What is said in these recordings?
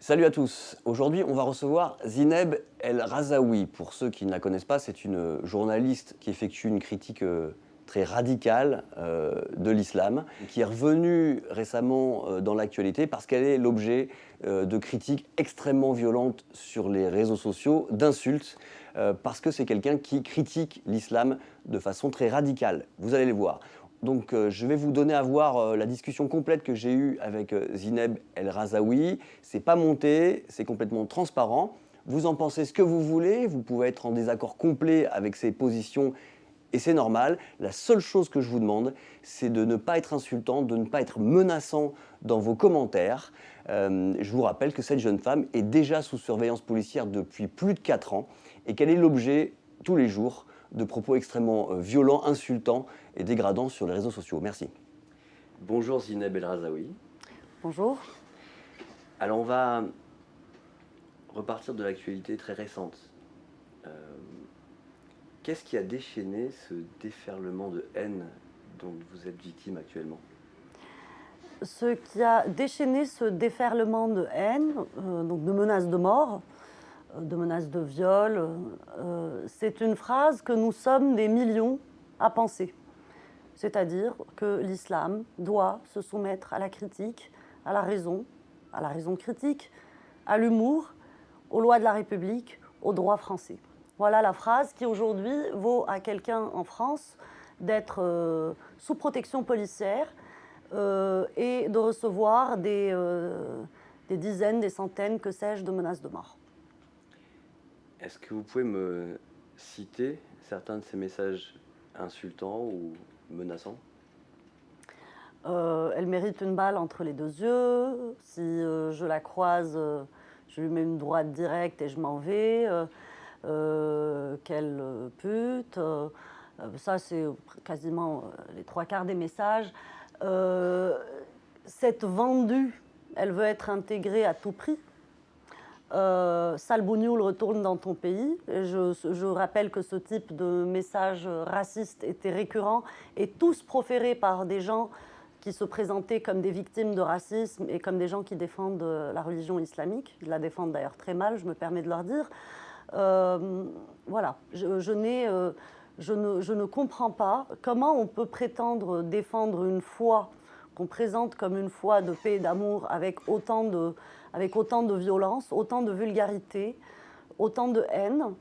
Salut à tous. Aujourd'hui, on va recevoir Zineb El Razaoui. Pour ceux qui ne la connaissent pas, c'est une journaliste qui effectue une critique très radicale de l'islam, qui est revenue récemment dans l'actualité parce qu'elle est l'objet de critiques extrêmement violentes sur les réseaux sociaux, d'insultes, parce que c'est quelqu'un qui critique l'islam de façon très radicale. Vous allez le voir. Donc, je vais vous donner à voir la discussion complète que j'ai eue avec Zineb El Razaoui. C'est pas monté, c'est complètement transparent. Vous en pensez ce que vous voulez, vous pouvez être en désaccord complet avec ses positions et c'est normal. La seule chose que je vous demande, c'est de ne pas être insultant, de ne pas être menaçant dans vos commentaires. Je vous rappelle que cette jeune femme est déjà sous surveillance policière depuis plus de 4 ans et qu'elle est l'objet tous les jours de propos extrêmement violents, insultants et dégradants sur les réseaux sociaux. Merci. Bonjour Zineb El Razaoui. Bonjour. Alors on va repartir de l'actualité très récente. Qu'est-ce qui a déchaîné ce déferlement de haine dont vous êtes victime actuellement ? Ce qui a déchaîné ce déferlement de haine, donc de menaces de mort, de menaces de viol, c'est une phrase que nous sommes des millions à penser. C'est-à-dire que l'islam doit se soumettre à la critique, à la raison critique, à l'humour, aux lois de la République, au droit français. Voilà la phrase qui aujourd'hui vaut à quelqu'un en France d'être sous protection policière et de recevoir des dizaines, des centaines, que sais-je, de menaces de mort. Est-ce que vous pouvez me citer certains de ces messages insultants ou menaçants ? Elle mérite une balle entre les deux yeux. Si je la croise, je lui mets une droite directe et je m'en vais. Quelle pute. Ça, c'est quasiment les 3/4 des messages. Cette vendue, elle veut être intégrée à tout prix. Sale bougnoule, retourne dans ton pays. Je rappelle que ce type de message raciste était récurrent et tous proférés par des gens qui se présentaient comme des victimes de racisme et comme des gens qui défendent la religion islamique. Ils la défendent d'ailleurs très mal, je me permets de leur dire. Voilà, je ne comprends pas comment on peut prétendre défendre une foi qu'on présente comme une foi de paix et d'amour avec autant de violence, autant de vulgarité, autant de haine,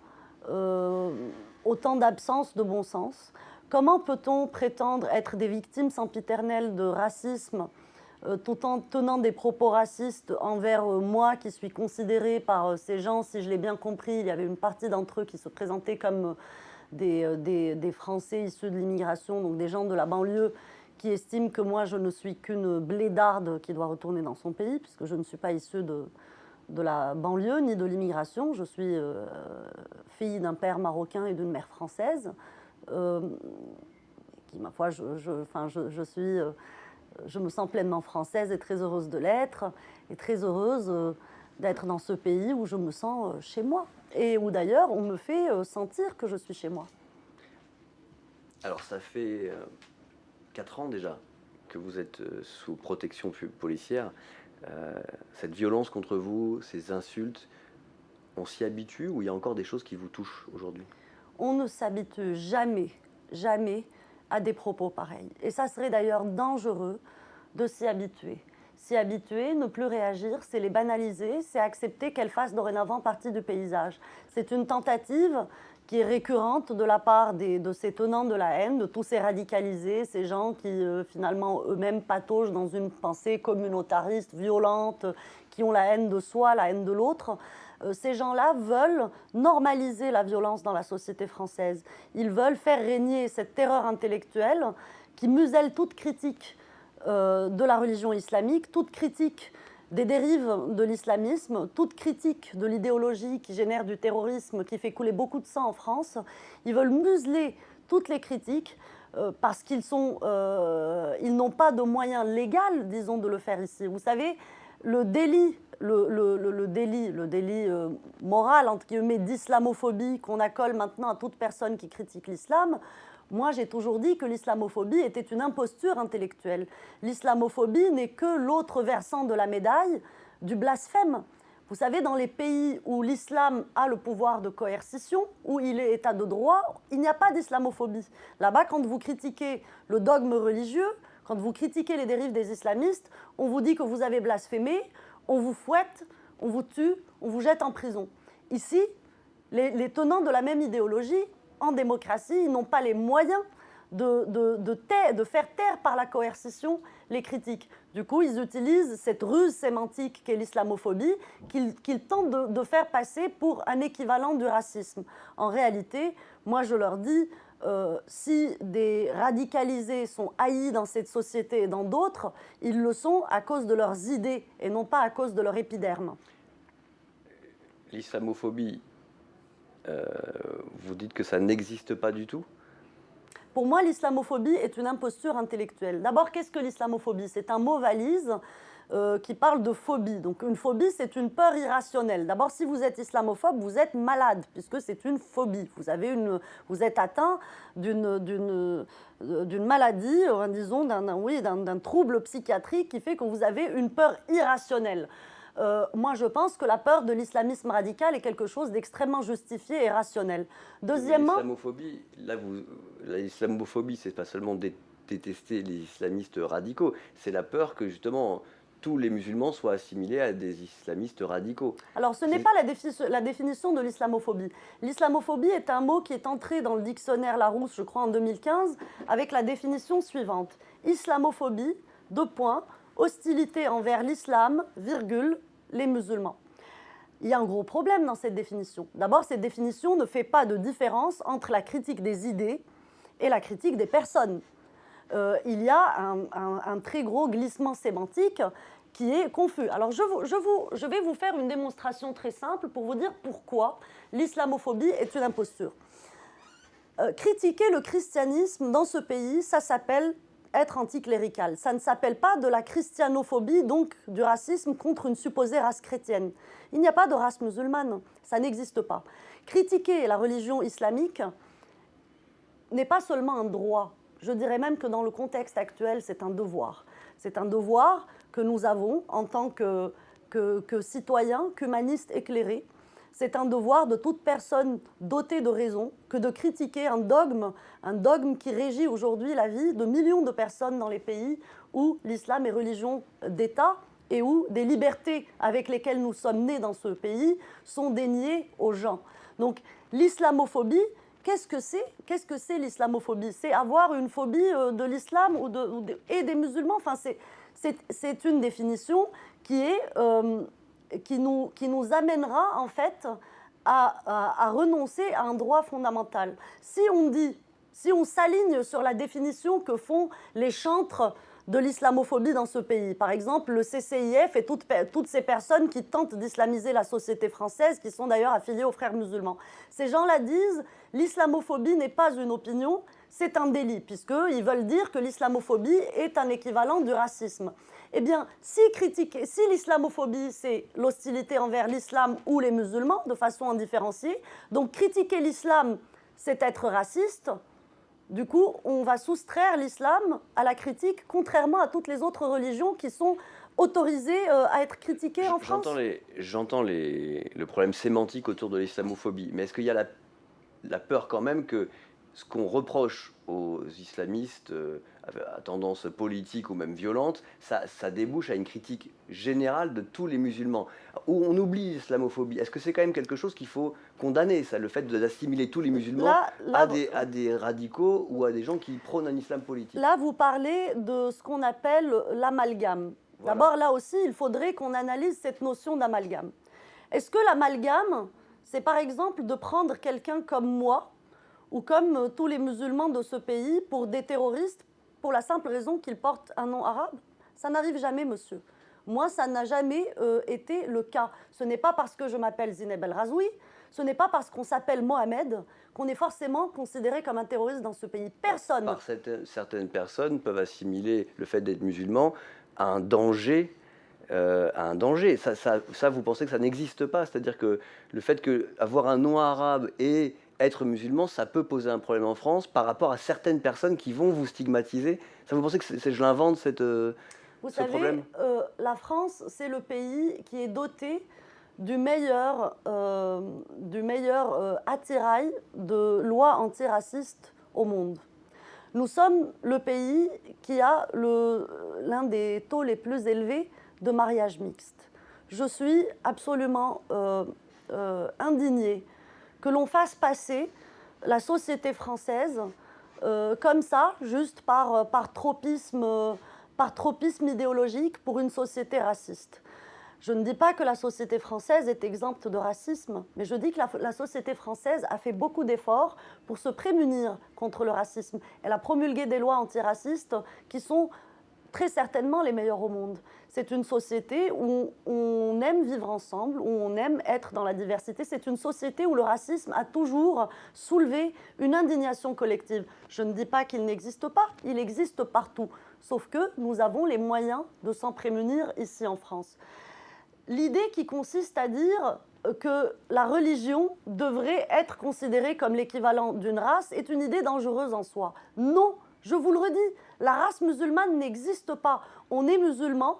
autant d'absence de bon sens. Comment peut-on prétendre être des victimes sempiternelles de racisme tout en tenant des propos racistes envers moi qui suis considérée par ces gens, si je l'ai bien compris, il y avait une partie d'entre eux qui se présentaient comme des Français issus de l'immigration, donc des gens de la banlieue qui estiment que moi je ne suis qu'une blédarde qui doit retourner dans son pays, puisque je ne suis pas issue de la banlieue ni de l'immigration, je suis fille d'un père marocain et d'une mère française, qui, ma foi, je me sens pleinement française et très heureuse de l'être, et très heureuse d'être dans ce pays où je me sens chez moi, et où d'ailleurs on me fait sentir que je suis chez moi. Alors ça fait 4 ans déjà que vous êtes sous protection policière. Cette violence contre vous, ces insultes, on s'y habitue ou il y a encore des choses qui vous touchent aujourd'hui ? On ne s'habitue jamais, jamais à des propos pareils. Et ça serait d'ailleurs dangereux de s'y habituer. S'y habituer, ne plus réagir, c'est les banaliser, c'est accepter qu'elles fassent dorénavant partie du paysage. C'est une tentative qui est récurrente de la part de ces tenants de la haine, de tous ces radicalisés, ces gens qui finalement eux-mêmes pataugent dans une pensée communautariste, violente, qui ont la haine de soi, la haine de l'autre. Ces gens-là veulent normaliser la violence dans la société française. Ils veulent faire régner cette terreur intellectuelle qui muselle toute critique de la religion islamique, toute critique des dérives de l'islamisme, toute critique de l'idéologie qui génère du terrorisme, qui fait couler beaucoup de sang en France. Ils veulent museler toutes les critiques parce qu'ils n'ont pas de moyens légaux, disons, de le faire ici. Vous savez, le délit moral, entre guillemets, d'islamophobie qu'on accole maintenant à toute personne qui critique l'islam, moi j'ai toujours dit que l'islamophobie était une imposture intellectuelle. L'islamophobie n'est que l'autre versant de la médaille du blasphème. Vous savez, dans les pays où l'islam a le pouvoir de coercition, où il est état de droit, il n'y a pas d'islamophobie. Là-bas, quand vous critiquez le dogme religieux, quand vous critiquez les dérives des islamistes, on vous dit que vous avez blasphémé, on vous fouette, on vous tue, on vous jette en prison. Ici, les tenants de la même idéologie, en démocratie, ils n'ont pas les moyens de faire taire par la coercition les critiques. Du coup, ils utilisent cette ruse sémantique qu'est l'islamophobie, qu'ils tentent de faire passer pour un équivalent du racisme. En réalité, moi je leur dis, si des radicalisés sont haïs dans cette société et dans d'autres, ils le sont à cause de leurs idées et non pas à cause de leur épiderme. L'islamophobie, vous dites que ça n'existe pas du tout ? Pour moi, l'islamophobie est une imposture intellectuelle. D'abord, qu'est-ce que l'islamophobie ? C'est un mot valise qui parle de phobie. Donc une phobie, c'est une peur irrationnelle. D'abord, si vous êtes islamophobe, vous êtes malade, puisque c'est une phobie. Vous êtes atteint d'une maladie, disons, d'un trouble psychiatrique qui fait que vous avez une peur irrationnelle. Moi, je pense que la peur de l'islamisme radical est quelque chose d'extrêmement justifié et rationnel. Deuxièmement, l'islamophobie, c'est pas seulement détester les islamistes radicaux, c'est la peur que justement tous les musulmans soient assimilés à des islamistes radicaux. Alors, ce n'est pas la définition de l'islamophobie. L'islamophobie est un mot qui est entré dans le dictionnaire Larousse, je crois, en 2015, avec la définition suivante. Islamophobie, : hostilité envers l'islam, les musulmans. Il y a un gros problème dans cette définition. D'abord, cette définition ne fait pas de différence entre la critique des idées et la critique des personnes. Il y a un très gros glissement sémantique qui est confus. Alors, je vais vous faire une démonstration très simple pour vous dire pourquoi l'islamophobie est une imposture. Critiquer le christianisme dans ce pays, ça s'appelle être anticlérical. Ça ne s'appelle pas de la christianophobie, donc du racisme contre une supposée race chrétienne. Il n'y a pas de race musulmane, ça n'existe pas. Critiquer la religion islamique n'est pas seulement un droit, je dirais même que dans le contexte actuel, c'est un devoir. C'est un devoir que nous avons en tant que citoyens, qu'humanistes éclairés. C'est un devoir de toute personne dotée de raison que de critiquer un dogme qui régit aujourd'hui la vie de millions de personnes dans les pays où l'islam est religion d'État et où des libertés avec lesquelles nous sommes nés dans ce pays sont déniées aux gens. Donc l'islamophobie, qu'est-ce que c'est ? Qu'est-ce que c'est l'islamophobie ? C'est avoir une phobie de l'islam et des musulmans. Enfin, c'est une définition qui nous amènera en fait à renoncer à un droit fondamental. Si on s'aligne sur la définition que font les chantres de l'islamophobie dans ce pays, par exemple le CCIF et toutes ces personnes qui tentent d'islamiser la société française, qui sont d'ailleurs affiliées aux frères musulmans, ces gens-là disent l'islamophobie n'est pas une opinion, c'est un délit, puisqu'ils veulent dire que l'islamophobie est un équivalent du racisme. Eh bien, si l'islamophobie, c'est l'hostilité envers l'islam ou les musulmans, de façon indifférenciée, donc critiquer l'islam, c'est être raciste, du coup, on va soustraire l'islam à la critique, contrairement à toutes les autres religions qui sont autorisées à être critiquées en France. J'entends le problème sémantique autour de l'islamophobie, mais est-ce qu'il y a la peur quand même que ce qu'on reproche aux islamistes à tendance politique ou même violente, ça débouche à une critique générale de tous les musulmans, où on oublie l'islamophobie. Est-ce que c'est quand même quelque chose qu'il faut condamner, ça, le fait d'assimiler tous les musulmans à des radicaux ou à des gens qui prônent un islam politique ? Là, vous parlez de ce qu'on appelle l'amalgame. Voilà. D'abord, là aussi, il faudrait qu'on analyse cette notion d'amalgame. Est-ce que l'amalgame, c'est par exemple de prendre quelqu'un comme moi, ou comme tous les musulmans de ce pays, pour des terroristes, pour la simple raison qu'ils portent un nom arabe ? Ça n'arrive jamais, monsieur. Moi, ça n'a jamais été le cas. Ce n'est pas parce que je m'appelle Zineb El Razoui, ce n'est pas parce qu'on s'appelle Mohamed qu'on est forcément considéré comme un terroriste dans ce pays. Personne. Certaines personnes peuvent assimiler le fait d'être musulman à un danger. Ça, vous pensez que ça n'existe pas ? C'est-à-dire que le fait qu'avoir un nom arabe et être musulman, ça peut poser un problème en France par rapport à certaines personnes qui vont vous stigmatiser. Ça, vous pensez que je l'invente, ce problème ? La France, c'est le pays qui est doté du meilleur attirail de lois antiracistes au monde. Nous sommes le pays qui a l'un des taux les plus élevés de mariage mixte. Je suis absolument indignée que l'on fasse passer la société française comme ça, juste par tropisme idéologique pour une société raciste. Je ne dis pas que la société française est exempte de racisme, mais je dis que la société française a fait beaucoup d'efforts pour se prémunir contre le racisme. Elle a promulgué des lois antiracistes qui sont très certainement les meilleures au monde. C'est une société où on aime vivre ensemble, où on aime être dans la diversité. C'est une société où le racisme a toujours soulevé une indignation collective. Je ne dis pas qu'il n'existe pas, il existe partout. Sauf que nous avons les moyens de s'en prémunir ici en France. L'idée qui consiste à dire que la religion devrait être considérée comme l'équivalent d'une race est une idée dangereuse en soi. Non, je vous le redis, la race musulmane n'existe pas. On est musulman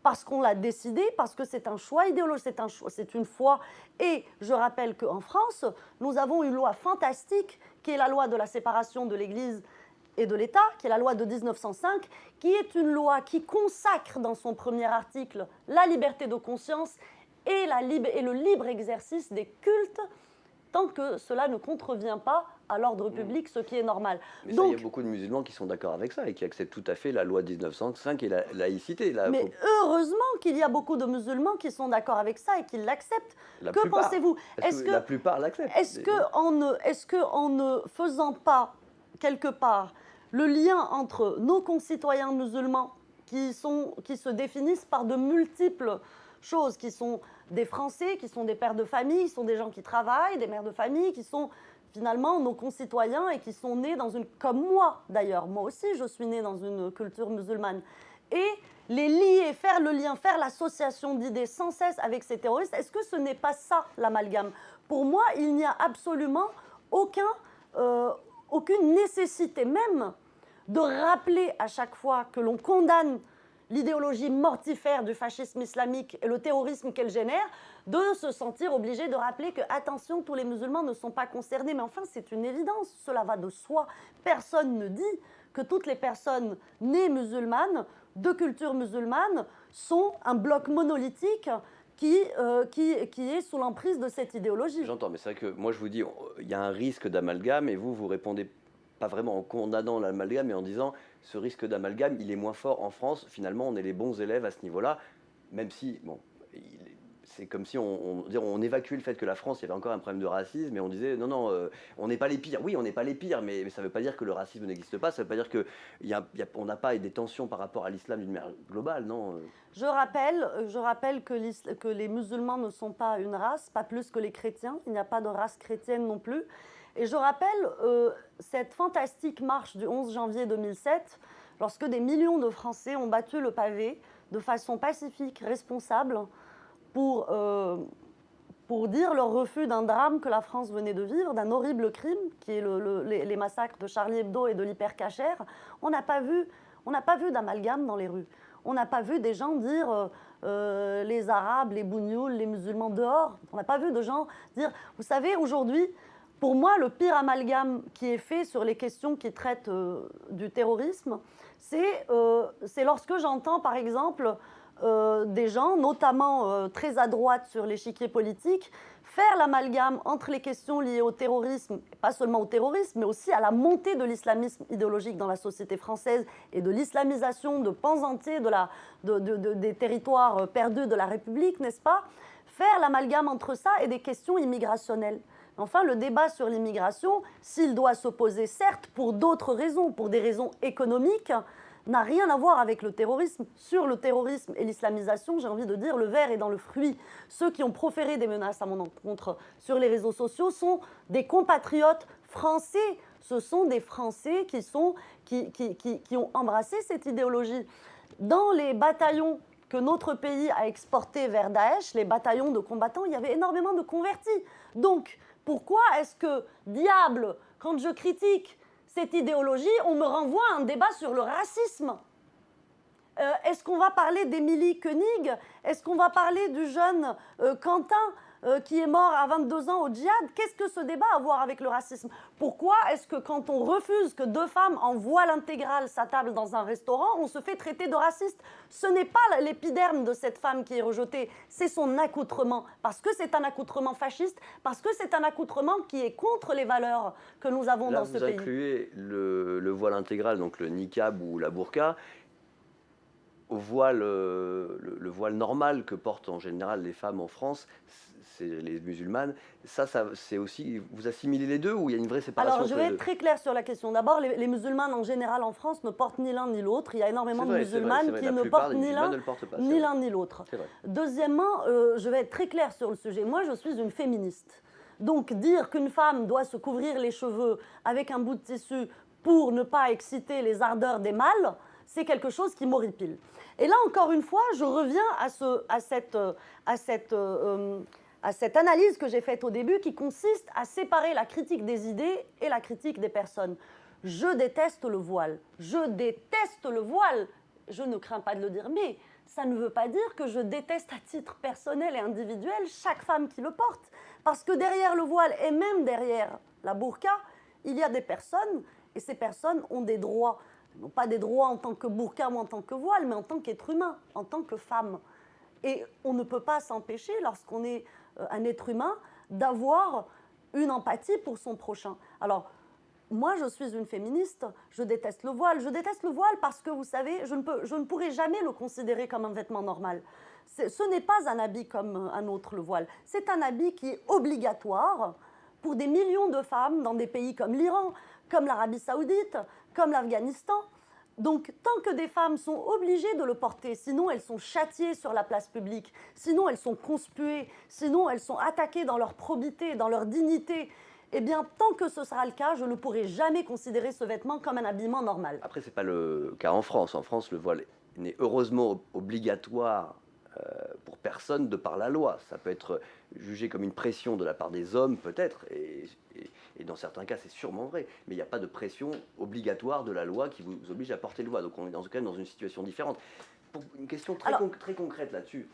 parce qu'on l'a décidé, parce que c'est un choix idéologique, c'est une foi. Et je rappelle qu'en France, nous avons une loi fantastique qui est la loi de la séparation de l'Église et de l'État, qui est la loi de 1905, qui est une loi qui consacre dans son premier article la liberté de conscience et le libre exercice des cultes, tant que cela ne contrevient pas à l'ordre public, ce qui est normal. Mais donc, il y a beaucoup de musulmans qui sont d'accord avec ça et qui acceptent tout à fait la loi de 1905 et la laïcité. Mais heureusement qu'il y a beaucoup de musulmans qui sont d'accord avec ça et qui l'acceptent. Que pensez-vous? La plupart l'acceptent. Est-ce qu'en ne faisant pas, quelque part, le lien entre nos concitoyens musulmans qui se définissent par de multiples choses, qui sont des Français, qui sont des pères de famille, qui sont des gens qui travaillent, des mères de famille, qui sont finalement nos concitoyens et qui sont nés comme moi d'ailleurs, moi aussi je suis née dans une culture musulmane, et les lier, faire le lien, faire l'association d'idées sans cesse avec ces terroristes, est-ce que ce n'est pas ça l'amalgame? Pour moi, il n'y a absolument aucune nécessité même de rappeler à chaque fois que l'on condamne l'idéologie mortifère du fascisme islamique et le terrorisme qu'elle génère, de se sentir obligé de rappeler que, attention, tous les musulmans ne sont pas concernés. Mais enfin, c'est une évidence, cela va de soi. Personne ne dit que toutes les personnes nées musulmanes, de culture musulmane, sont un bloc monolithique qui est sous l'emprise de cette idéologie. J'entends, mais c'est vrai que moi je vous dis, il y a un risque d'amalgame et vous répondez pas vraiment en condamnant l'amalgame, mais en disant ce risque d'amalgame, il est moins fort en France. Finalement, on est les bons élèves à ce niveau-là, même si, bon, c'est comme si on évacuait le fait que la France, il y avait encore un problème de racisme, et on disait non, on n'est pas les pires. Oui, on n'est pas les pires, mais ça ne veut pas dire que le racisme n'existe pas, ça ne veut pas dire qu'on n'a pas des tensions par rapport à l'islam d'une manière globale, non. Je rappelle que les musulmans ne sont pas une race, pas plus que les chrétiens. Il n'y a pas de race chrétienne non plus. Et je rappelle cette fantastique marche du 11 janvier 2007, lorsque des millions de Français ont battu le pavé de façon pacifique, responsable, pour dire leur refus d'un drame que la France venait de vivre, d'un horrible crime, qui est les massacres de Charlie Hebdo et de l'Hypercacher. On n'a pas vu d'amalgame dans les rues. On n'a pas vu des gens dire les Arabes, les Bougnouls, les musulmans dehors. On n'a pas vu de gens dire... Vous savez, aujourd'hui, pour moi, le pire amalgame qui est fait sur les questions qui traitent du terrorisme, c'est lorsque j'entends, par exemple, des gens, notamment très à droite sur l'échiquier politique, faire l'amalgame entre les questions liées au terrorisme, pas seulement au terrorisme, mais aussi à la montée de l'islamisme idéologique dans la société française et de l'islamisation de pans entiers des territoires perdus de la République, n'est-ce pas? Faire l'amalgame entre ça et des questions immigrationnelles. Enfin, le débat sur l'immigration, s'il doit s'opposer, certes, pour d'autres raisons, pour des raisons économiques, n'a rien à voir avec le terrorisme. Sur le terrorisme et l'islamisation, j'ai envie de dire, le verre est dans le fruit. Ceux qui ont proféré des menaces à mon encontre sur les réseaux sociaux sont des compatriotes français. Ce sont des Français qui ont embrassé cette idéologie. Dans les bataillons que notre pays a exportés vers Daesh, les bataillons de combattants, il y avait énormément de convertis. Donc, pourquoi est-ce que, diable, quand je critique cette idéologie, on me renvoie à un débat sur le racisme? Est-ce qu'on va parler d'Émilie Koenig? Est-ce qu'on va parler du jeune Quentin qui est mort à 22 ans au djihad? Qu'est-ce que ce débat a à voir avec le racisme? Pourquoi est-ce que quand on refuse que 2 femmes en voile intégral s'attablent dans un restaurant, on se fait traiter de raciste? Ce n'est pas l'épiderme de cette femme qui est rejetée, c'est son accoutrement. Parce que c'est un accoutrement fasciste, parce que c'est un accoutrement qui est contre les valeurs que nous avons Là, dans ce pays. vous incluez le voile intégral, donc le niqab ou la burqa, au voile, le voile normal que portent en général les femmes en France, c'est les musulmanes. Ça c'est aussi, vous assimilez les deux ou il y a une vraie séparation? Alors, je vais être très claire sur la question. D'abord, les musulmanes en général en France ne portent ni l'un ni l'autre. Il y a énormément de musulmanes qui ne portent ni l'un ni l'autre. Deuxièmement, je vais être très claire sur le sujet. Moi, je suis une féministe. Donc, dire qu'une femme doit se couvrir les cheveux avec un bout de tissu pour ne pas exciter les ardeurs des mâles, c'est quelque chose qui m'horripile. Et là, encore une fois, je reviens à cette analyse que j'ai faite au début qui consiste à séparer la critique des idées et la critique des personnes. Je déteste le voile. Je déteste le voile. Je ne crains pas de le dire, mais ça ne veut pas dire que je déteste à titre personnel et individuel chaque femme qui le porte. Parce que derrière le voile et même derrière la burqa, il y a des personnes, et ces personnes ont des droits. Non pas des droits en tant que burqa ou en tant que voile, mais en tant qu'être humain, en tant que femme. Et on ne peut pas s'empêcher, lorsqu'on est un être humain, d'avoir une empathie pour son prochain. Alors, moi, je suis une féministe, je déteste le voile. Je déteste le voile parce que, vous savez, je ne pourrai jamais le considérer comme un vêtement normal. Ce n'est pas un habit comme un autre, le voile. C'est un habit qui est obligatoire pour des millions de femmes dans des pays comme l'Iran, comme l'Arabie Saoudite, comme l'Afghanistan. Donc, tant que des femmes sont obligées de le porter, sinon elles sont châtiées sur la place publique, sinon elles sont conspuées, sinon elles sont attaquées dans leur probité, dans leur dignité, eh bien, tant que ce sera le cas, je ne pourrai jamais considérer ce vêtement comme un habillement normal. Après, ce n'est pas le cas en France. En France, le voile n'est heureusement obligatoire pour personne de par la loi. Ça peut être jugé comme une pression de la part des hommes, peut-être, et dans certains cas, c'est sûrement vrai, mais il n'y a pas de pression obligatoire de la loi qui vous oblige à porter le voile. Donc on est dans ce cas dans une situation différente. Pour une question très concrète là-dessus,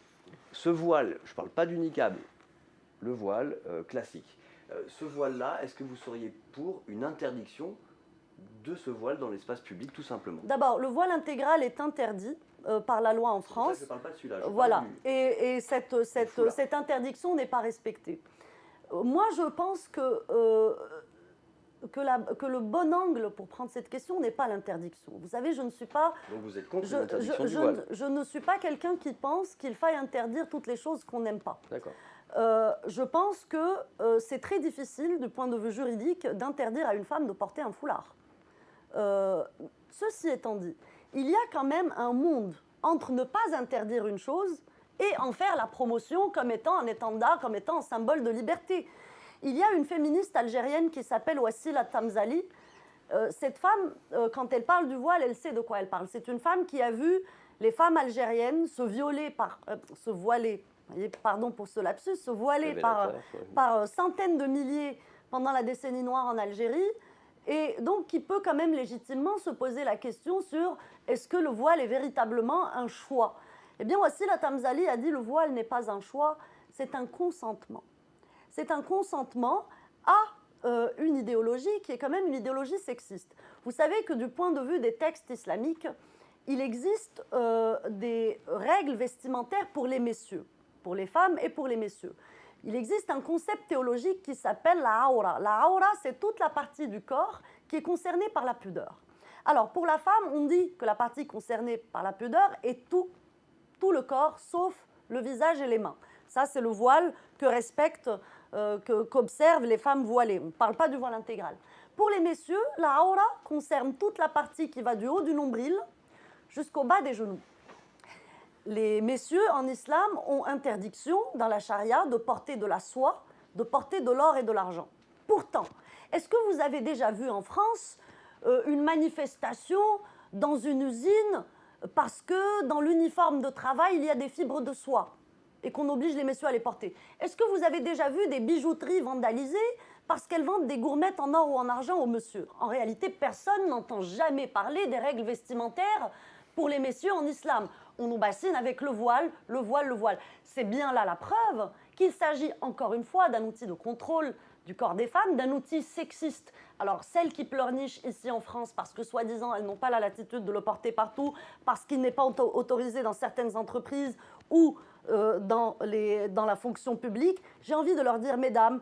ce voile, je ne parle pas du niqab, le voile classique, ce voile-là, est-ce que vous seriez pour une interdiction de ce voile dans l'espace public, tout simplement? D'abord, le voile intégral est interdit par la loi en France. Je ne parle pas de celui-là. Voilà, et cette interdiction n'est pas respectée. Moi, je pense que le bon angle pour prendre cette question n'est pas l'interdiction. Vous savez, je ne suis pas... Donc vous êtes contre l'interdiction du voile? Je ne suis pas quelqu'un qui pense qu'il faille interdire toutes les choses qu'on n'aime pas. D'accord. Je pense que c'est très difficile, du point de vue juridique, d'interdire à une femme de porter un foulard. Ceci étant dit, il y a quand même un monde entre ne pas interdire une chose et en faire la promotion comme étant un étendard, comme étant un symbole de liberté. Il y a une féministe algérienne qui s'appelle Wassila Tamzali. Cette femme, quand elle parle du voile, elle sait de quoi elle parle. C'est une femme qui a vu les femmes algériennes se voiler, pardon pour ce lapsus, se voiler par centaines de milliers pendant la décennie noire en Algérie. Et donc, qui peut quand même légitimement se poser la question sur est-ce que le voile est véritablement un choix? Eh bien, Wassila Tamzali a dit le voile n'est pas un choix, c'est un consentement. C'est un consentement à une idéologie qui est quand même une idéologie sexiste. Vous savez que du point de vue des textes islamiques, il existe des règles vestimentaires pour les messieurs, pour les femmes et pour les messieurs. Il existe un concept théologique qui s'appelle la aura. La aura, c'est toute la partie du corps qui est concernée par la pudeur. Alors, pour la femme, on dit que la partie concernée par la pudeur est tout le corps, sauf le visage et les mains. Ça, c'est le voile que respectent, qu'observent les femmes voilées. On ne parle pas du voile intégral. Pour les messieurs, la aura concerne toute la partie qui va du haut du nombril jusqu'au bas des genoux. Les messieurs en islam ont interdiction dans la charia de porter de la soie, de porter de l'or et de l'argent. Pourtant, est-ce que vous avez déjà vu en France une manifestation dans une usine parce que dans l'uniforme de travail, il y a des fibres de soie et qu'on oblige les messieurs à les porter? Est-ce que vous avez déjà vu des bijouteries vandalisées parce qu'elles vendent des gourmettes en or ou en argent aux messieurs? En réalité, personne n'entend jamais parler des règles vestimentaires pour les messieurs en islam. On nous bassine avec le voile, le voile, le voile. C'est bien là la preuve qu'il s'agit encore une fois d'un outil de contrôle du corps des femmes, d'un outil sexiste. Alors, celles qui pleurnichent ici en France parce que, soi-disant, elles n'ont pas la latitude de le porter partout, parce qu'il n'est pas autorisé dans certaines entreprises ou dans la fonction publique, j'ai envie de leur dire, mesdames,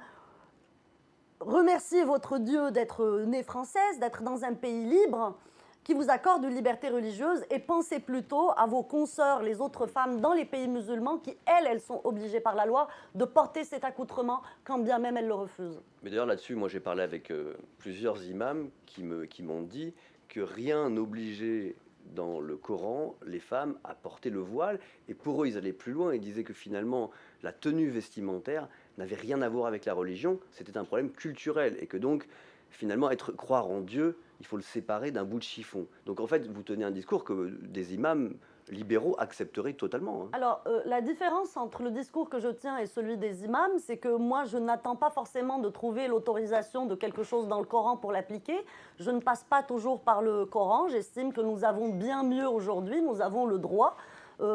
remerciez votre Dieu d'être née française, d'être dans un pays libre qui vous accorde une liberté religieuse et pensez plutôt à vos consoeurs, les autres femmes dans les pays musulmans qui, elles sont obligées par la loi de porter cet accoutrement quand bien même elles le refusent. Mais d'ailleurs là-dessus, moi j'ai parlé avec plusieurs imams qui m'ont dit que rien n'obligeait dans le Coran les femmes à porter le voile, et pour eux ils allaient plus loin, ils disaient que finalement la tenue vestimentaire n'avait rien à voir avec la religion, c'était un problème culturel, et que donc finalement croire en Dieu, il faut le séparer d'un bout de chiffon. Donc en fait vous tenez un discours que des imams libéraux accepteraient totalement. Alors, la différence entre le discours que je tiens et celui des imams, c'est que moi, je n'attends pas forcément de trouver l'autorisation de quelque chose dans le Coran pour l'appliquer. Je ne passe pas toujours par le Coran. J'estime que nous avons bien mieux aujourd'hui. Nous avons le droit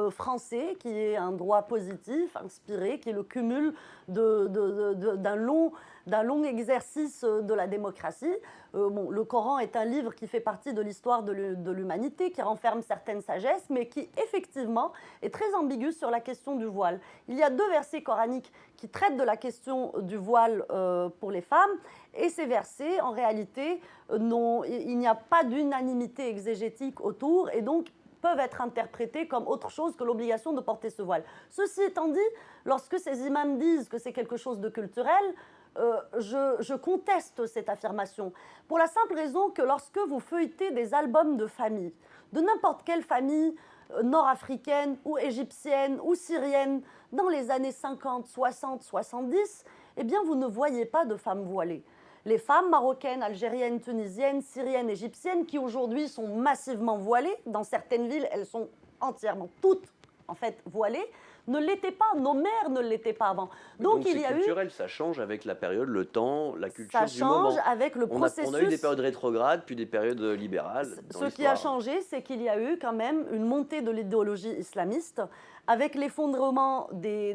français, qui est un droit positif, inspiré, qui est le cumul d'un long exercice de la démocratie. Le Coran est un livre qui fait partie de l'histoire de l'humanité, qui renferme certaines sagesses, mais qui, effectivement, est très ambigu sur la question du voile. Il y a 2 versets coraniques qui traitent de la question du voile pour les femmes, et ces versets, en réalité, il n'y a pas d'unanimité exégétique autour, et donc peuvent être interprétés comme autre chose que l'obligation de porter ce voile. Ceci étant dit, lorsque ces imams disent que c'est quelque chose de culturel, je conteste cette affirmation, pour la simple raison que lorsque vous feuilletez des albums de famille, de n'importe quelle famille nord-africaine ou égyptienne ou syrienne, dans les années 50, 60, 70, eh bien vous ne voyez pas de femmes voilées. Les femmes marocaines, algériennes, tunisiennes, syriennes, égyptiennes, qui aujourd'hui sont massivement voilées, dans certaines villes, elles sont entièrement toutes, en fait, voilées, ne l'étaient pas. Nos mères ne l'étaient pas avant. Donc il y a culturel, ça change avec la période, le temps, la culture du moment. Ça change avec le processus. On a eu des périodes rétrogrades, puis des périodes libérales. Ce qui a changé, c'est qu'il y a eu quand même une montée de l'idéologie islamiste, avec l'effondrement des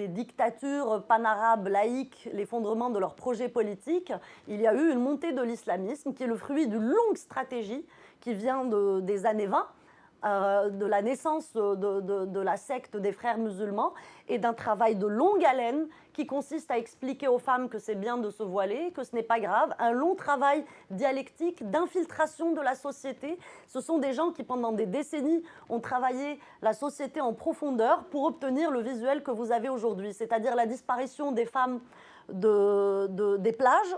dictatures panarabes laïques, l'effondrement de leurs projets politiques. Il y a eu une montée de l'islamisme qui est le fruit d'une longue stratégie qui vient des années 20, de la naissance de la secte des frères musulmans et d'un travail de longue haleine qui consiste à expliquer aux femmes que c'est bien de se voiler, que ce n'est pas grave, un long travail dialectique d'infiltration de la société. Ce sont des gens qui, pendant des décennies, ont travaillé la société en profondeur pour obtenir le visuel que vous avez aujourd'hui, c'est-à-dire la disparition des femmes des plages,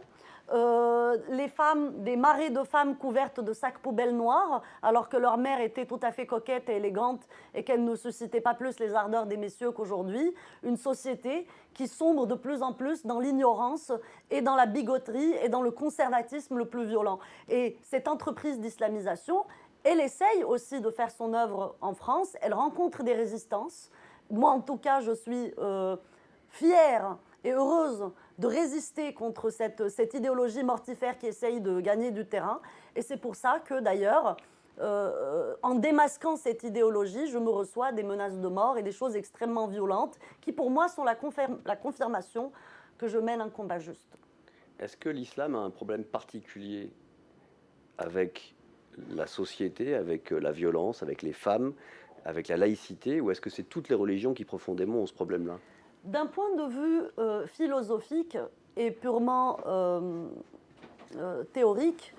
les femmes, des marées de femmes couvertes de sacs poubelles noirs, alors que leur mère était tout à fait coquette et élégante et qu'elle ne suscitait pas plus les ardeurs des messieurs qu'aujourd'hui. Une société qui sombre de plus en plus dans l'ignorance et dans la bigoterie et dans le conservatisme le plus violent. Et cette entreprise d'islamisation, elle essaye aussi de faire son œuvre en France. Elle rencontre des résistances. Moi, en tout cas, je suis fière et heureuse de résister contre cette idéologie mortifère qui essaye de gagner du terrain. Et c'est pour ça que, d'ailleurs, en démasquant cette idéologie, je me reçois des menaces de mort et des choses extrêmement violentes qui, pour moi, sont la confirmation que je mène un combat juste. Est-ce que l'islam a un problème particulier avec la société, avec la violence, avec les femmes, avec la laïcité, ou est-ce que c'est toutes les religions qui profondément ont ce problème-là ? D'un point de vue philosophique et purement théorique,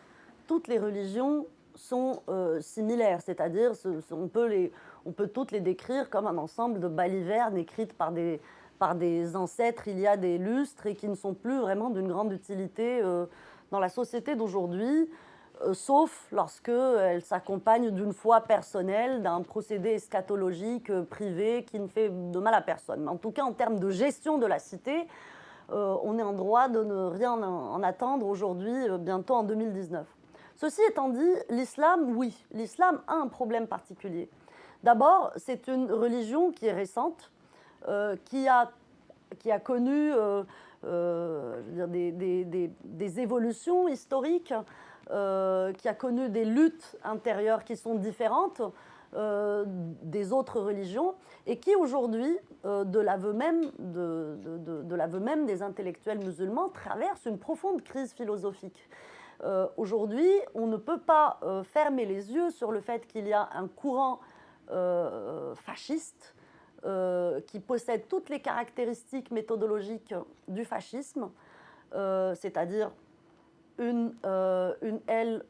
toutes les religions sont similaires, c'est-à-dire on peut toutes les décrire comme un ensemble de balivernes écrites par des ancêtres il y a des lustres et qui ne sont plus vraiment d'une grande utilité dans la société d'aujourd'hui, sauf lorsqu'elles s'accompagnent d'une foi personnelle, d'un procédé eschatologique privé qui ne fait de mal à personne. Mais en tout cas, en termes de gestion de la cité, on est en droit de ne rien en attendre aujourd'hui, bientôt en 2019. Ceci étant dit, l'islam, oui, l'islam a un problème particulier. D'abord, c'est une religion qui est récente, qui a connu des évolutions historiques, qui a connu des luttes intérieures qui sont différentes. des autres religions et qui aujourd'hui, de l'aveu même, de l'aveu même des intellectuels musulmans, traverse une profonde crise philosophique. Aujourd'hui, on ne peut pas fermer les yeux sur le fait qu'il y a un courant fasciste qui possède toutes les caractéristiques méthodologiques du fascisme, c'est-à-dire une aile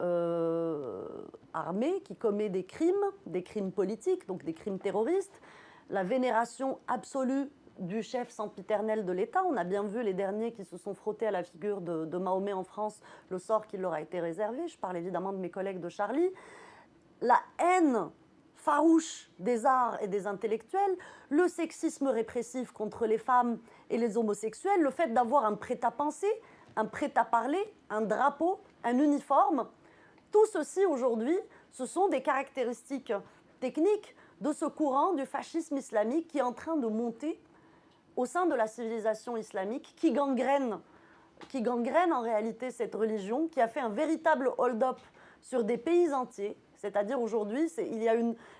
armée qui commet des crimes politiques, donc des crimes terroristes, la vénération absolue du chef sempiternel de l'État. On a bien vu les derniers qui se sont frottés à la figure de Mahomet en France, le sort qui leur a été réservé. Je parle évidemment de mes collègues de Charlie. La haine farouche des arts et des intellectuels, le sexisme répressif contre les femmes et les homosexuels, le fait d'avoir un prêt-à-penser, un prêt-à-parler, un drapeau, un uniforme. Tout ceci aujourd'hui, ce sont des caractéristiques techniques de ce courant du fascisme islamique qui est en train de monter au sein de la civilisation islamique, qui gangrène en réalité cette religion, qui a fait un véritable hold-up sur des pays entiers. C'est-à-dire aujourd'hui,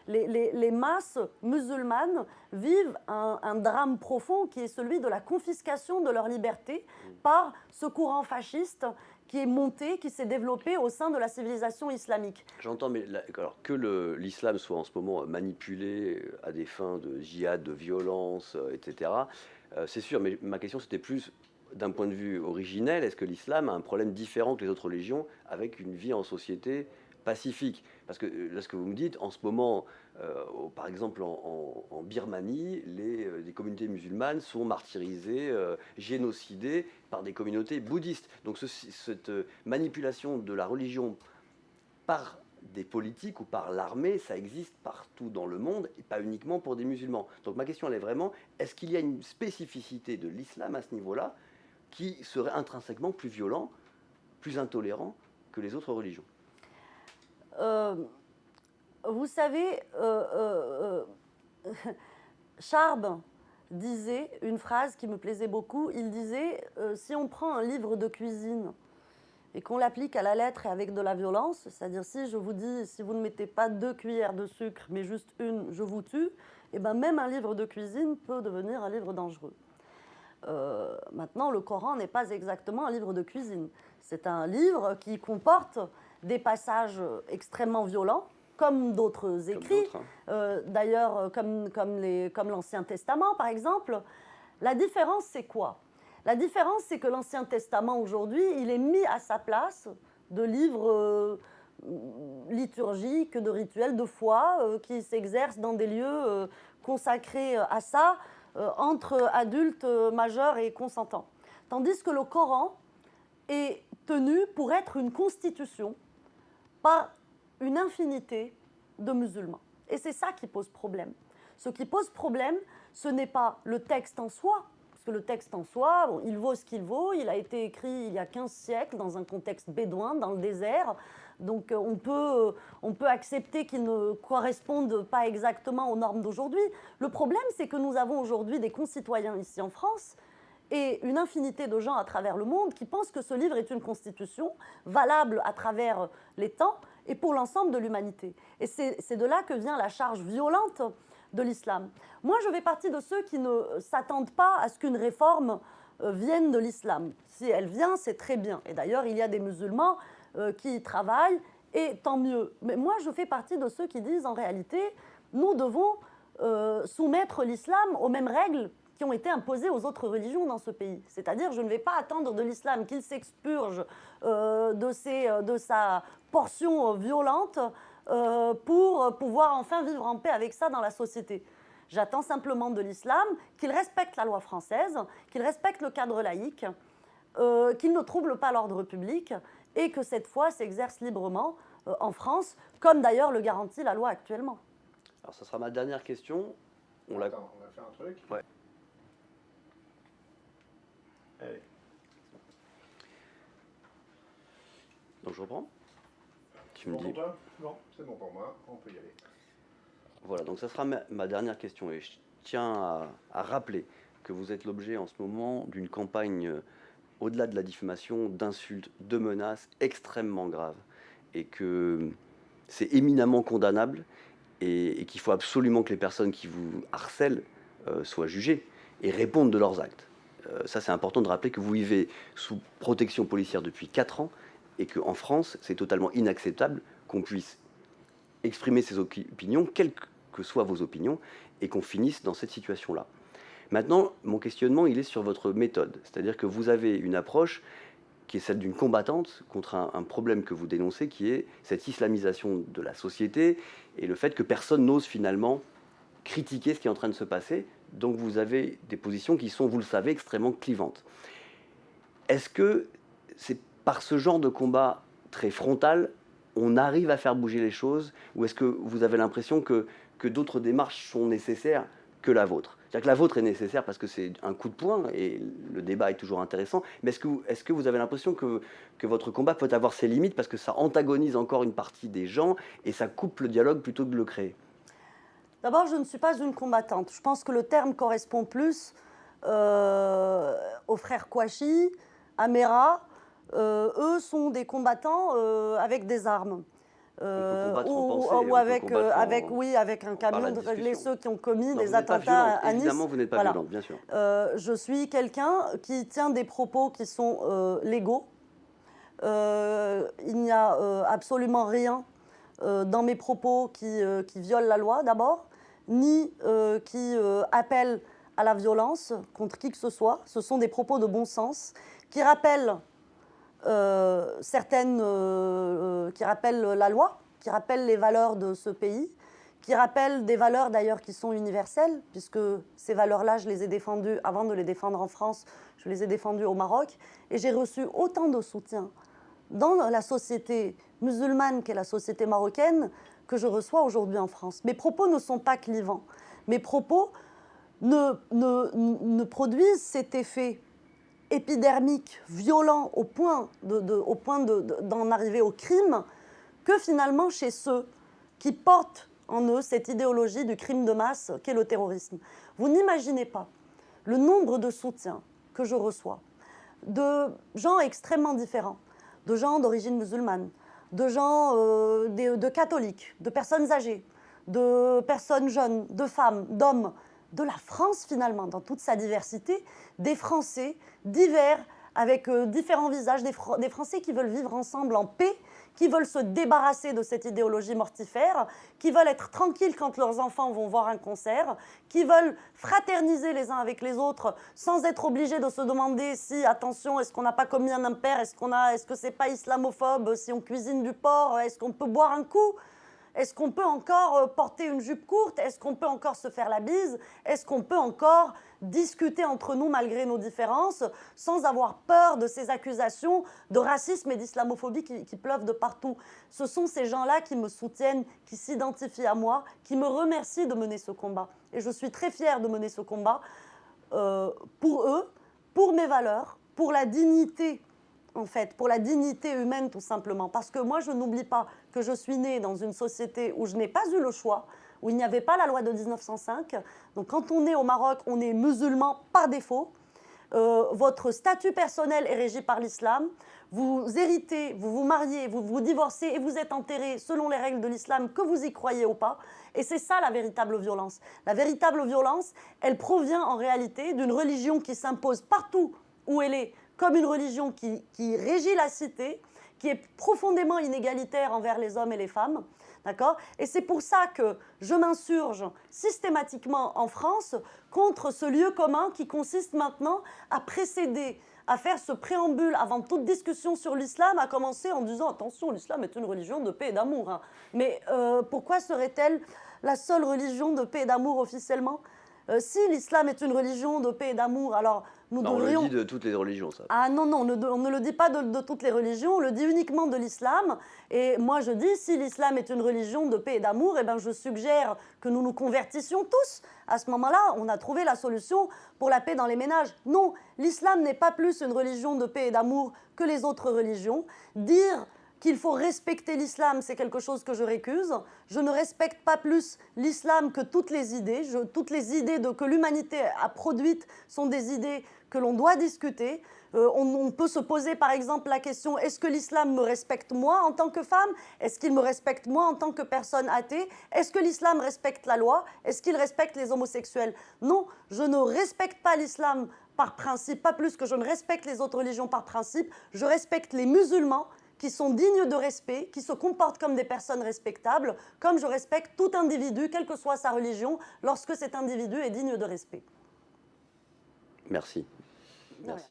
les masses musulmanes vivent un drame profond qui est celui de la confiscation de leur liberté par ce courant fasciste qui est monté, qui s'est développé au sein de la civilisation islamique. J'entends, mais alors que l'islam soit en ce moment manipulé à des fins de djihad, de violence, etc., c'est sûr, mais ma question c'était plus d'un point de vue originel, est-ce que l'islam a un problème différent que les autres religions avec une vie en société pacifique? Parce que là, ce que vous me dites, en ce moment, par exemple en Birmanie, les communautés musulmanes sont martyrisées, génocidées par des communautés bouddhistes. Donc cette manipulation de la religion par des politiques ou par l'armée, ça existe partout dans le monde et pas uniquement pour des musulmans. Donc ma question elle est vraiment, est-ce qu'il y a une spécificité de l'islam à ce niveau-là qui serait intrinsèquement plus violent, plus intolérant que les autres religions? Vous savez, Charb disait une phrase qui me plaisait beaucoup. Il disait si on prend un livre de cuisine et qu'on l'applique à la lettre et avec de la violence, c'est-à-dire si je vous dis si vous ne mettez pas 2 cuillères de sucre mais juste une, je vous tue, et ben même un livre de cuisine peut devenir un livre dangereux. Maintenant, le Coran n'est pas exactement un livre de cuisine. C'est un livre qui comporte des passages extrêmement violents, comme d'autres écrits, d'ailleurs comme l'Ancien Testament par exemple. La différence c'est quoi? La différence c'est que l'Ancien Testament aujourd'hui, il est mis à sa place de livres liturgiques, de rituels de foi qui s'exercent dans des lieux consacrés à ça, entre adultes majeurs et consentants. Tandis que le Coran est tenu pour être une constitution par une infinité de musulmans. Et c'est ça qui pose problème. Ce qui pose problème, ce n'est pas le texte en soi, parce que le texte en soi, bon, il vaut ce qu'il vaut, il a été écrit il y a 15 siècles dans un contexte bédouin, dans le désert, donc on peut accepter qu'il ne corresponde pas exactement aux normes d'aujourd'hui. Le problème, c'est que nous avons aujourd'hui des concitoyens ici en France et une infinité de gens à travers le monde qui pensent que ce livre est une constitution valable à travers les temps et pour l'ensemble de l'humanité. Et c'est de là que vient la charge violente de l'islam. Moi, je fais partie de ceux qui ne s'attendent pas à ce qu'une réforme vienne de l'islam. Si elle vient, c'est très bien. Et d'ailleurs, il y a des musulmans qui y travaillent, et tant mieux. Mais moi, je fais partie de ceux qui disent, en réalité, nous devons soumettre l'islam aux mêmes règles qui ont été imposées aux autres religions dans ce pays. C'est-à-dire, je ne vais pas attendre de l'islam qu'il s'expurge de sa portion violente pour pouvoir enfin vivre en paix avec ça dans la société. J'attends simplement de l'islam qu'il respecte la loi française, qu'il respecte le cadre laïque, qu'il ne trouble pas l'ordre public et que cette foi s'exerce librement en France, comme d'ailleurs le garantit la loi actuellement. Alors ça sera ma dernière question. Attends, on va faire un truc. Ouais. Allez. Donc je reprends. Tu C'est me bon dis. pour toi? Non, c'est bon pour moi, on peut y aller. Voilà, donc ça sera ma dernière question. Et je tiens à rappeler que vous êtes l'objet en ce moment d'une campagne, au-delà de la diffamation, d'insultes, de menaces extrêmement graves. Et que c'est éminemment condamnable. et qu'il faut absolument que les personnes qui vous harcèlent soient jugées et répondent de leurs actes. Ça, c'est important de rappeler que vous vivez sous protection policière depuis 4 ans et qu'en France, c'est totalement inacceptable qu'on puisse exprimer ses opinions, quelles que soient vos opinions, et qu'on finisse dans cette situation-là. Maintenant, mon questionnement, il est sur votre méthode. C'est-à-dire que vous avez une approche qui est celle d'une combattante contre un problème que vous dénoncez, qui est cette islamisation de la société et le fait que personne n'ose finalement critiquer ce qui est en train de se passer. Donc vous avez des positions qui sont, vous le savez, extrêmement clivantes. Est-ce que c'est par ce genre de combat très frontal, on arrive à faire bouger les choses, ou est-ce que vous avez l'impression que d'autres démarches sont nécessaires que la vôtre? C'est-à-dire que la vôtre est nécessaire parce que c'est un coup de poing et le débat est toujours intéressant, mais est-ce que vous avez l'impression que votre combat peut avoir ses limites parce que ça antagonise encore une partie des gens et ça coupe le dialogue plutôt que de le créer? D'abord, je ne suis pas une combattante. Je pense que le terme correspond plus aux frères Kouachi, à Mera. Eux sont des combattants avec des armes. Ou avec un camion de régler ceux qui ont commis des attentats à Nice. Évidemment, vous n'êtes pas violente, bien sûr. Je suis quelqu'un qui tient des propos qui sont légaux. Il n'y a absolument rien dans mes propos qui viole la loi, d'abord, ni qui appelle à la violence contre qui que ce soit. Ce sont des propos de bon sens qui rappellent qui rappellent la loi, qui rappellent les valeurs de ce pays, qui rappellent des valeurs d'ailleurs qui sont universelles, puisque ces valeurs-là, je les ai défendues avant de les défendre en France, je les ai défendues au Maroc, et j'ai reçu autant de soutien dans la société musulmane qu'est la société marocaine que je reçois aujourd'hui en France. Mes propos ne sont pas clivants. Mes propos ne produisent cet effet épidermique, violent, au point d'en arriver au crime, que finalement chez ceux qui portent en eux cette idéologie du crime de masse qu'est le terrorisme. Vous n'imaginez pas le nombre de soutiens que je reçois de gens extrêmement différents, de gens d'origine musulmane, de gens de catholiques, de personnes âgées, de personnes jeunes, de femmes, d'hommes, de la France finalement, dans toute sa diversité, des Français divers, avec différents visages, des Français qui veulent vivre ensemble en paix, qui veulent se débarrasser de cette idéologie mortifère, qui veulent être tranquilles quand leurs enfants vont voir un concert, qui veulent fraterniser les uns avec les autres sans être obligés de se demander si, attention, est-ce qu'on n'a pas commis un impair, est-ce que c'est pas islamophobe si on cuisine du porc, est-ce qu'on peut boire un coup ? Est-ce qu'on peut encore porter une jupe courte? Est-ce qu'on peut encore se faire la bise? Est-ce qu'on peut encore discuter entre nous malgré nos différences sans avoir peur de ces accusations de racisme et d'islamophobie qui pleuvent de partout? Ce sont ces gens-là qui me soutiennent, qui s'identifient à moi, qui me remercient de mener ce combat. Et je suis très fière de mener ce combat pour eux, pour mes valeurs, pour la dignité en fait, pour la dignité humaine tout simplement. Parce que moi, je n'oublie pas que je suis née dans une société où je n'ai pas eu le choix, où il n'y avait pas la loi de 1905. Donc quand on est au Maroc, on est musulman par défaut. Votre statut personnel est régi par l'islam. Vous héritez, vous vous mariez, vous vous divorcez et vous êtes enterré selon les règles de l'islam, que vous y croyez ou pas. Et c'est ça la véritable violence. La véritable violence, elle provient en réalité d'une religion qui s'impose partout où elle est, comme une religion qui régit la cité, qui est profondément inégalitaire envers les hommes et les femmes, d'accord ? Et c'est pour ça que je m'insurge systématiquement en France contre ce lieu commun qui consiste maintenant à précéder, à faire ce préambule avant toute discussion sur l'islam, à commencer en disant « Attention, l'islam est une religion de paix et d'amour. Hein. » Mais pourquoi serait-elle la seule religion de paix et d'amour officiellement ? Si l'islam est une religion de paix et d'amour, alors nous devrions... On le dit de toutes les religions, ça. Ah non, on ne le dit pas de toutes les religions, on le dit uniquement de l'islam. Et moi je dis, si l'islam est une religion de paix et d'amour, eh ben, je suggère que nous nous convertissions tous. À ce moment-là, on a trouvé la solution pour la paix dans les ménages. Non, l'islam n'est pas plus une religion de paix et d'amour que les autres religions. Dire qu'il faut respecter l'islam, c'est quelque chose que je récuse. Je ne respecte pas plus l'islam que toutes les idées. Toutes les idées que l'humanité a produites sont des idées que l'on doit discuter. On peut se poser par exemple la question, est-ce que l'islam me respecte moi en tant que femme? Est-ce qu'il me respecte moi en tant que personne athée? Est-ce que l'islam respecte la loi? Est-ce qu'il respecte les homosexuels? Non, je ne respecte pas l'islam par principe, pas plus que je ne respecte les autres religions par principe. Je respecte les musulmans qui sont dignes de respect, qui se comportent comme des personnes respectables, comme je respecte tout individu, quelle que soit sa religion, lorsque cet individu est digne de respect. Merci. Merci.